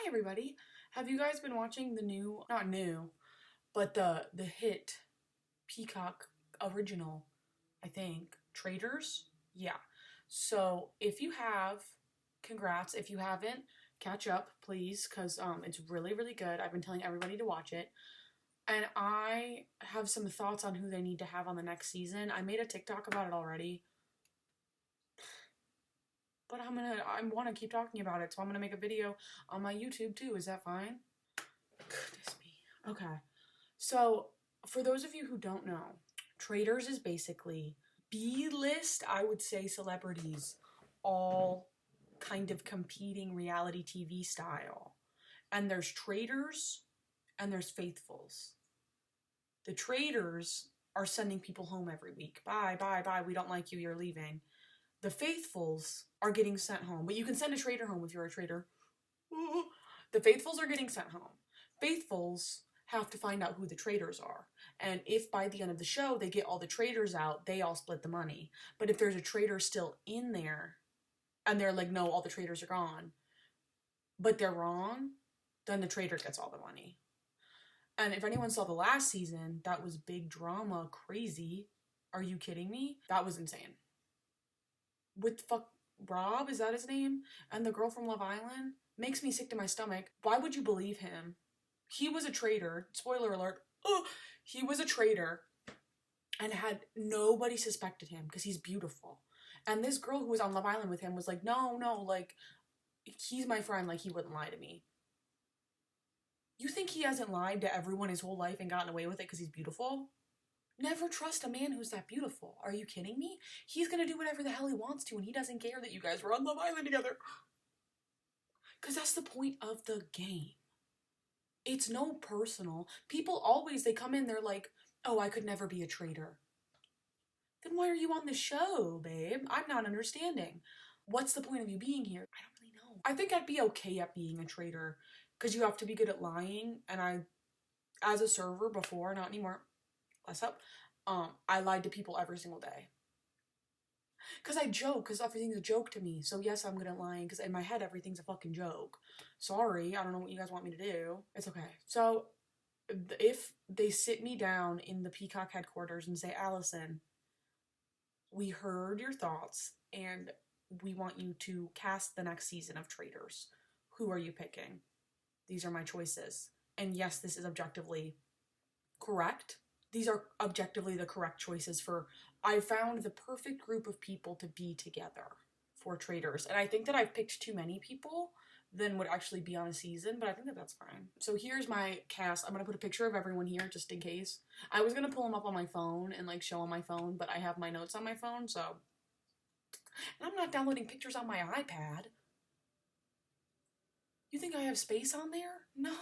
Hi everybody. Have you guys been watching the new, not new, but the hit Peacock original, I think, Traitors? Yeah. So if you have, congrats. If you haven't, catch up, please, because it's really, really good. I've been telling everybody to watch it. And I have some thoughts on who they need to have on the next season. I made a TikTok about it already. But I want to keep talking about it, so I'm gonna make a video on my YouTube too. Is that fine? Goodness me. Okay. So, for those of you who don't know, Traitors is basically B-list, I would say, celebrities, all kind of competing reality TV style. And there's traitors and there's faithfuls. The traitors are sending people home every week. Bye, bye, bye. We don't like you. You're leaving. The faithfuls are getting sent home, but you can send a traitor home if you're a traitor. The faithfuls are getting sent home. Faithfuls have to find out who the traitors are. And if by the end of the show they get all the traitors out, they all split the money. But if there's a traitor still in there and they're like, no, all the traitors are gone, but they're wrong, then the traitor gets all the money. And if anyone saw the last season, that was big drama, crazy. Are you kidding me? That was insane. With Rob, is that his name? And the girl from Love Island? Makes me sick to my stomach. Why would you believe him? He was a traitor. Spoiler alert. Oh, he was a traitor. And had nobody suspected him because he's beautiful. And this girl who was on Love Island with him was like, no, like, he's my friend. Like, he wouldn't lie to me. You think he hasn't lied to everyone his whole life and gotten away with it because he's beautiful? Never trust a man who's that beautiful. Are you kidding me? He's gonna do whatever the hell he wants to, and he doesn't care that you guys were on Love Island together. Because that's the point of the game. It's no personal. People always, they come in, they're like, oh, I could never be a traitor. Then why are you on the show, babe? I'm not understanding. What's the point of you being here? I don't really know. I think I'd be okay at being a traitor, because you have to be good at lying, and I, as a server before, not anymore, less up, I lied to people every single day. Because I joke, because everything's a joke to me. So yes, I'm good at lying, because in my head, everything's a fucking joke. Sorry, I don't know what you guys want me to do. It's okay. So, if they sit me down in the Peacock headquarters and say, Allison, we heard your thoughts, and we want you to cast the next season of Traitors. Who are you picking? These are my choices. And yes, this is objectively correct. These are objectively the correct choices for, I found the perfect group of people to be together for Traitors. And I think that I've picked too many people than would actually be on a season, but I think that that's fine. So here's my cast. I'm going to put a picture of everyone here just in case. I was going to pull them up on my phone and like show on my phone, but I have my notes on my phone, so. And I'm not downloading pictures on my iPad. You think I have space on there? No.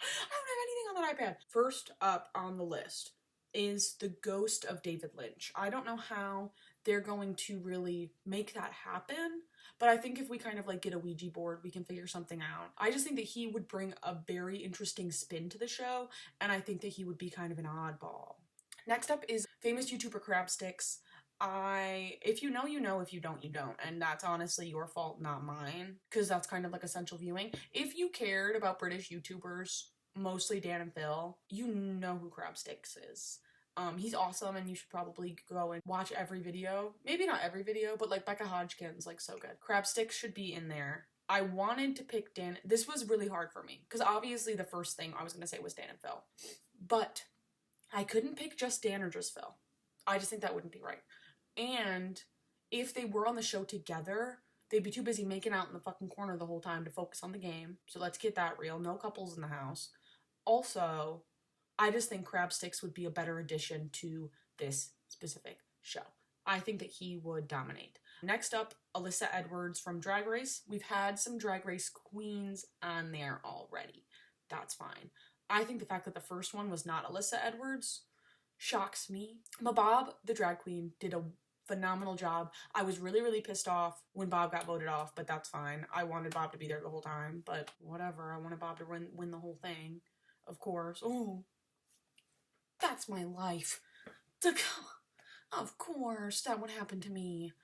I don't have anything on that iPad. First up on the list is the ghost of David Lynch. I don't know how they're going to really make that happen, but I think if we kind of like get a Ouija board, we can figure something out. I just think that he would bring a very interesting spin to the show, and I think that he would be kind of an oddball. Next up is famous YouTuber Crabsticks. If you know, you know. If you don't, you don't. And that's honestly your fault, not mine. Because that's kind of like essential viewing. If you cared about British YouTubers, mostly Dan and Phil, you know who Crabsticks is. He's awesome, and you should probably go and watch every video. Maybe not every video, but like Becca Hodgkin's, like, so good. Crabsticks should be in there. I wanted to pick Dan. This was really hard for me. Because obviously the first thing I was going to say was Dan and Phil. But I couldn't pick just Dan or just Phil. I just think that wouldn't be right. And if they were on the show together, they'd be too busy making out in the fucking corner the whole time to focus on the game. So let's get that real. No couples in the house. Also, I just think Crabsticks would be a better addition to this specific show. I think that he would dominate. Next up, Alyssa Edwards from Drag Race. We've had some Drag Race queens on there already. That's fine. I think the fact that the first one was not Alyssa Edwards shocks me. Bob, the drag queen, did a phenomenal job. I was really, really pissed off when Bob got voted off, but that's fine. I wanted Bob to be there the whole time, but whatever. I wanted Bob to win the whole thing, of course. Oh, that's my life. Of course, that would happen to me.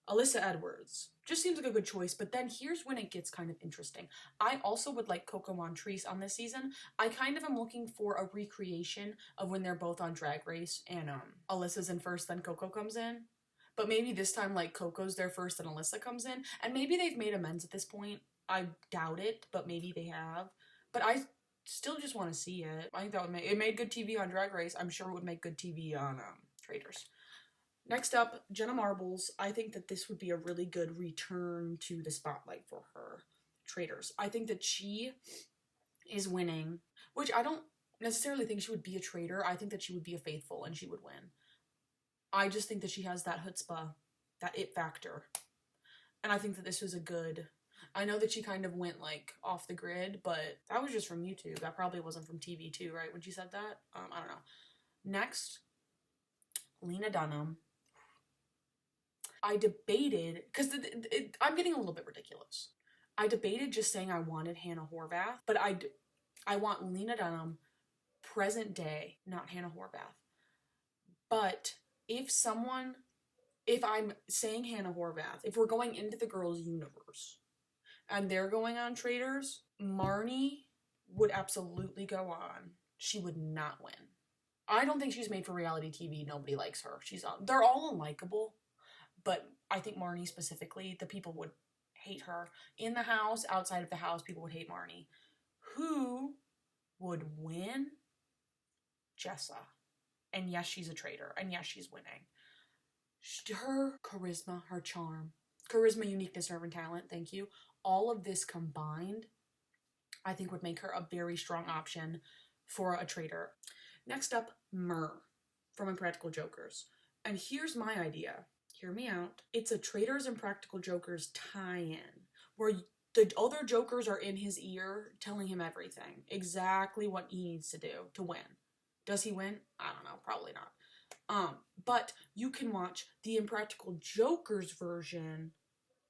Alyssa Edwards, just seems like a good choice. But then here's when it gets kind of interesting. I also would like Coco Montrese on this season. I kind of am looking for a recreation of when they're both on Drag Race and Alyssa's in first, then Coco comes in. But maybe this time, like, Coco's there first and Alyssa comes in. And maybe they've made amends at this point. I doubt it, but maybe they have. But I still just want to see it. I think that would make... It made good TV on Drag Race. I'm sure it would make good TV on Traitors. Next up, Jenna Marbles. I think that this would be a really good return to the spotlight for her. Traitors. I think that she is winning, which I don't necessarily think she would be a traitor. I think that she would be a faithful and she would win. I just think that she has that chutzpah, that it factor. And I think that this was a good... I know that she kind of went, like, off the grid, but that was just from YouTube. That probably wasn't from TV, too, right, when she said that? I don't know. Next, Lena Dunham. I debated... Because I'm getting a little bit ridiculous. I debated just saying I wanted Hannah Horvath, but I want Lena Dunham present day, not Hannah Horvath. But... if I'm saying Hannah Horvath, if we're going into the girls' universe and they're going on Traitors, Marnie would absolutely go on. She would not win. I don't think she's made for reality TV. Nobody likes her. They're all unlikable, but I think Marnie specifically, the people would hate her. In the house, outside of the house, people would hate Marnie. Who would win? Jessa. And yes, she's a traitor. And yes, she's winning. Her charisma, her charm, charisma, uniqueness, nerve, and talent, thank you. All of this combined, I think would make her a very strong option for a traitor. Next up, Myrrh from Impractical Jokers. And here's my idea. Hear me out. It's a Traitors and Practical Jokers tie-in where the other Jokers are in his ear telling him everything. Exactly what he needs to do to win. Does he win? I don't know. Probably not. But you can watch the Impractical Jokers version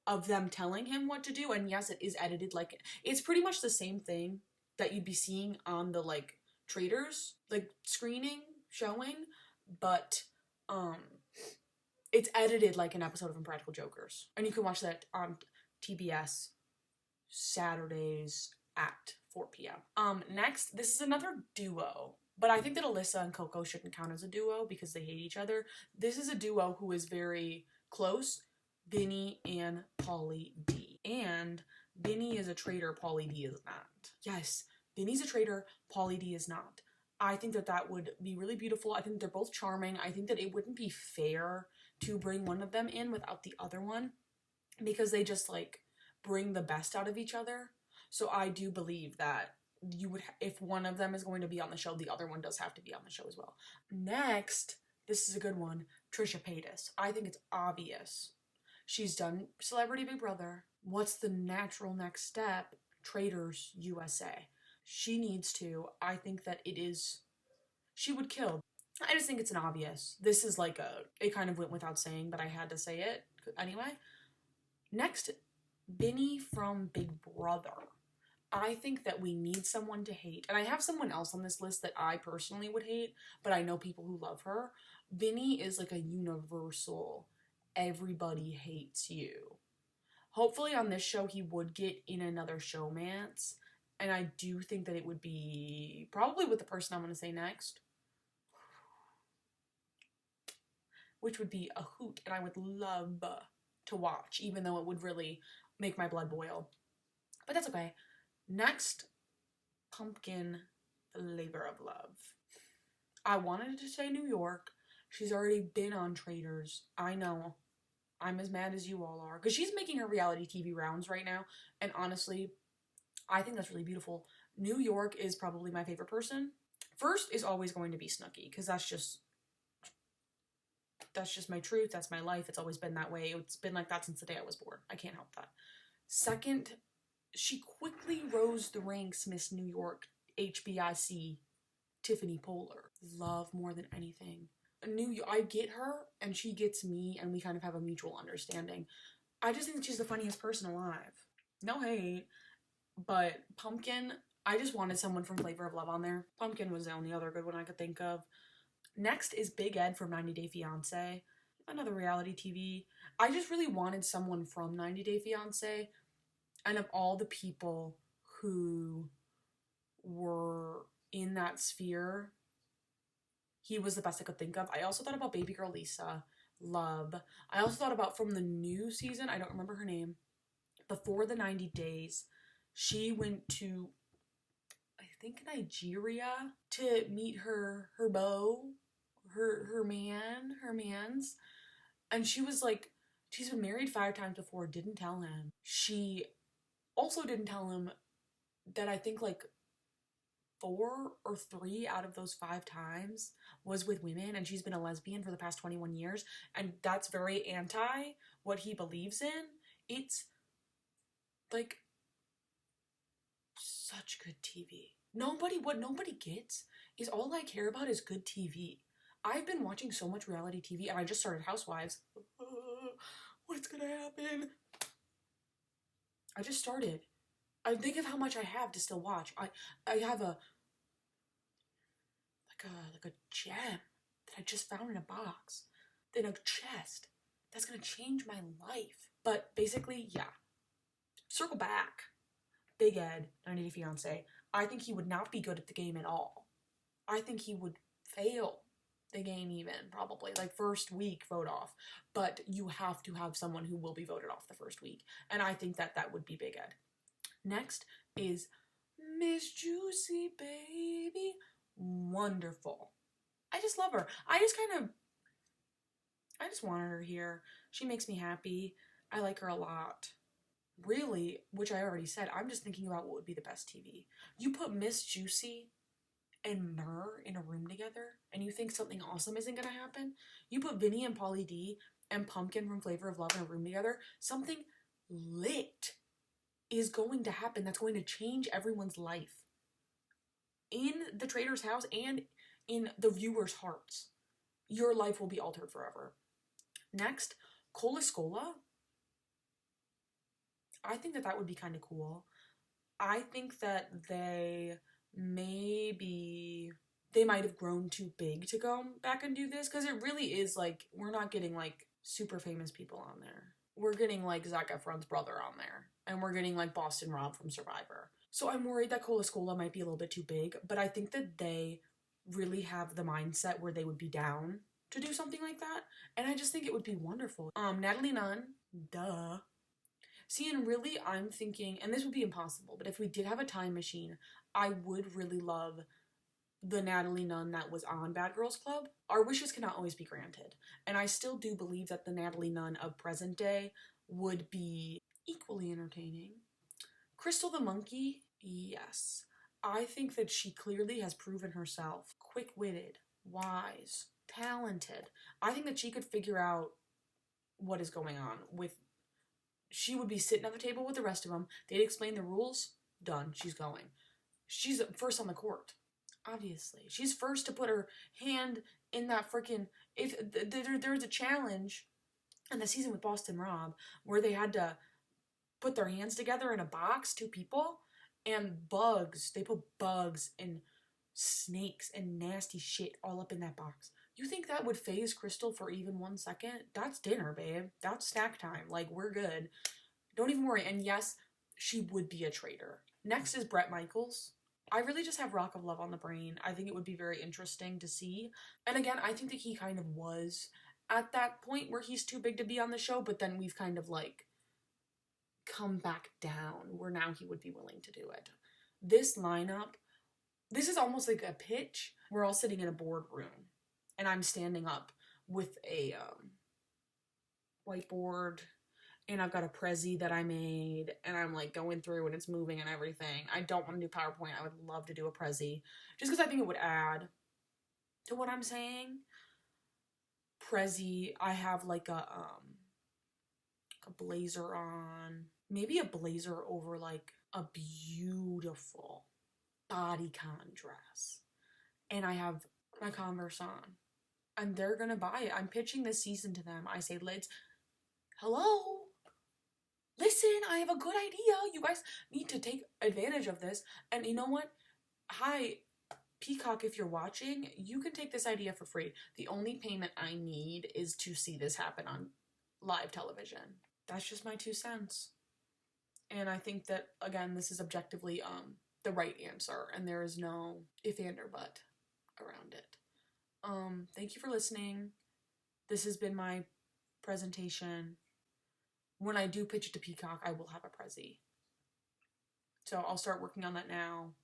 of them telling him what to do. And yes, it is edited like... It's pretty much the same thing that you'd be seeing on the, like, Traitors, like, screening, showing. But, it's edited like an episode of Impractical Jokers. And you can watch that on TBS Saturdays at 4 p.m. Next, this is another duo. But I think that Alyssa and Coco shouldn't count as a duo because they hate each other. This is a duo who is very close. Vinny and Pauly D. And Vinny is a traitor, Pauly D is not. Yes, Vinny's a traitor, Pauly D is not. I think that that would be really beautiful. I think they're both charming. I think that it wouldn't be fair to bring one of them in without the other one because they just, like, bring the best out of each other. So I do believe that you would, if one of them is going to be on the show, the other one does have to be on the show as well. Next, this is a good one, Trisha Paytas. I think it's obvious. She's done Celebrity Big Brother. What's the natural next step? Traitors USA. She needs to. I think that it is, she would kill. I just think it's an obvious. This is like it kind of went without saying, but I had to say it anyway. Next, Vinny from Big Brother. I think that we need someone to hate. And I have someone else on this list that I personally would hate, but I know people who love her. Vinny is like a universal, everybody hates you. Hopefully on this show he would get in another showmance. And I do think that it would be probably with the person I'm going to say next. Which would be a hoot. And I would love to watch, even though it would really make my blood boil. But that's okay. Next, Pumpkin, Flavor of Love. I wanted to say New York. She's already been on Traitors. I know. I'm as mad as you all are. Because she's making her reality TV rounds right now. And honestly, I think that's really beautiful. New York is probably my favorite person. First is always going to be Snooki. Because that's just my truth. That's my life. It's always been that way. It's been like that since the day I was born. I can't help that. Second, she quickly rose the ranks Miss New York HBIC Tiffany Poehler. Love more than anything. I get her and she gets me and we kind of have a mutual understanding. I just think that she's the funniest person alive. No hate, but Pumpkin, I just wanted someone from Flavor of Love on there. Pumpkin was the only other good one I could think of. Next is Big Ed from 90 Day Fiancé. another reality TV. I just really wanted someone from 90 Day Fiancé, and of all the people who were in that sphere, he was the best I could think of. I also thought about baby girl Lisa. Love. I also thought about from the new season, I don't remember her name, before the 90 days, she went to, I think, Nigeria to meet her beau, her mans. And she was like, she's been married 5 times before, didn't tell him. She also didn't tell him that I think like 4 or 3 out of those 5 times was with women, and she's been a lesbian for the past 21 years, and that's very anti what he believes in. It's like such good TV. What nobody gets is all I care about is good TV. I've been watching so much reality TV, and I just started Housewives. What's gonna happen? I just started. I think of how much I have to still watch. I have a gem that I just found in a box, in a chest, that's gonna change my life. But basically, yeah. Circle back. Big Ed, 90 Day Fiancé. I think he would not be good at the game at all. I think he would fail the game even, probably. Like, first week, vote off. But you have to have someone who will be voted off the first week. And I think that would be Big Ed. Next is Miss Juicy Baby. Wonderful. I just love her. I just wanted her here. She makes me happy. I like her a lot. Really, which I already said, I'm just thinking about what would be the best TV. You put Miss Juicy and Myrrh in a room together, and you think something awesome isn't gonna happen? You put Vinny and Pauly D and Pumpkin from Flavor of Love in a room together, something lit is going to happen that's going to change everyone's life. In the Traitors' house and in the viewers' hearts. Your life will be altered forever. Next, Cola Scola. I think that would be kind of cool. I think that they might have grown too big to go back and do this, because it really is like, we're not getting like super famous people on there. We're getting like Zac Efron's brother on there, and we're getting like Boston Rob from Survivor. So I'm worried that Cola Scola might be a little bit too big, but I think that they really have the mindset where they would be down to do something like that, and I just think it would be wonderful. Natalie Nunn, duh. See, and really, I'm thinking, and this would be impossible, but if we did have a time machine, I would really love the Natalie Nunn that was on Bad Girls Club. Our wishes cannot always be granted, and I still do believe that the Natalie Nunn of present day would be equally entertaining. Crystal the Monkey, yes. I think that she clearly has proven herself quick-witted, wise, talented. I think that she could figure out what is going on with... She would be sitting at the table with the rest of them. They'd explain the rules. Done. She's going. She's first on the court. Obviously. She's first to put her hand in that freaking... If there's a challenge in the season with Boston Rob where they had to put their hands together in a box, 2 people, and bugs. They put bugs and snakes and nasty shit all up in that box. You think that would phase Crystal for even 1 second? That's dinner, babe. That's snack time. Like, we're good. Don't even worry. And yes, she would be a traitor. Next is Bret Michaels. I really just have Rock of Love on the brain. I think it would be very interesting to see. And again, I think that he kind of was at that point where he's too big to be on the show, but then we've kind of like come back down where now he would be willing to do it. This lineup, this is almost like a pitch. We're all sitting in a boardroom. And I'm standing up with a whiteboard, and I've got a Prezi that I made, and I'm like going through and it's moving and everything. I don't want to do PowerPoint. I would love to do a Prezi, just because I think it would add to what I'm saying. Prezi, I have like a blazer on, maybe a blazer over like a beautiful bodycon dress, and I have my Converse on. And they're gonna buy it. I'm pitching this season to them. I say, hello? Listen, I have a good idea. You guys need to take advantage of this. And you know what? Hi, Peacock, if you're watching, you can take this idea for free. The only payment I need is to see this happen on live television. That's just my 2 cents. And I think that, again, this is objectively the right answer, and there is no if and or but around it. Thank you for listening. This has been my presentation. When I do pitch it to Peacock, I will have a Prezi. So I'll start working on that now.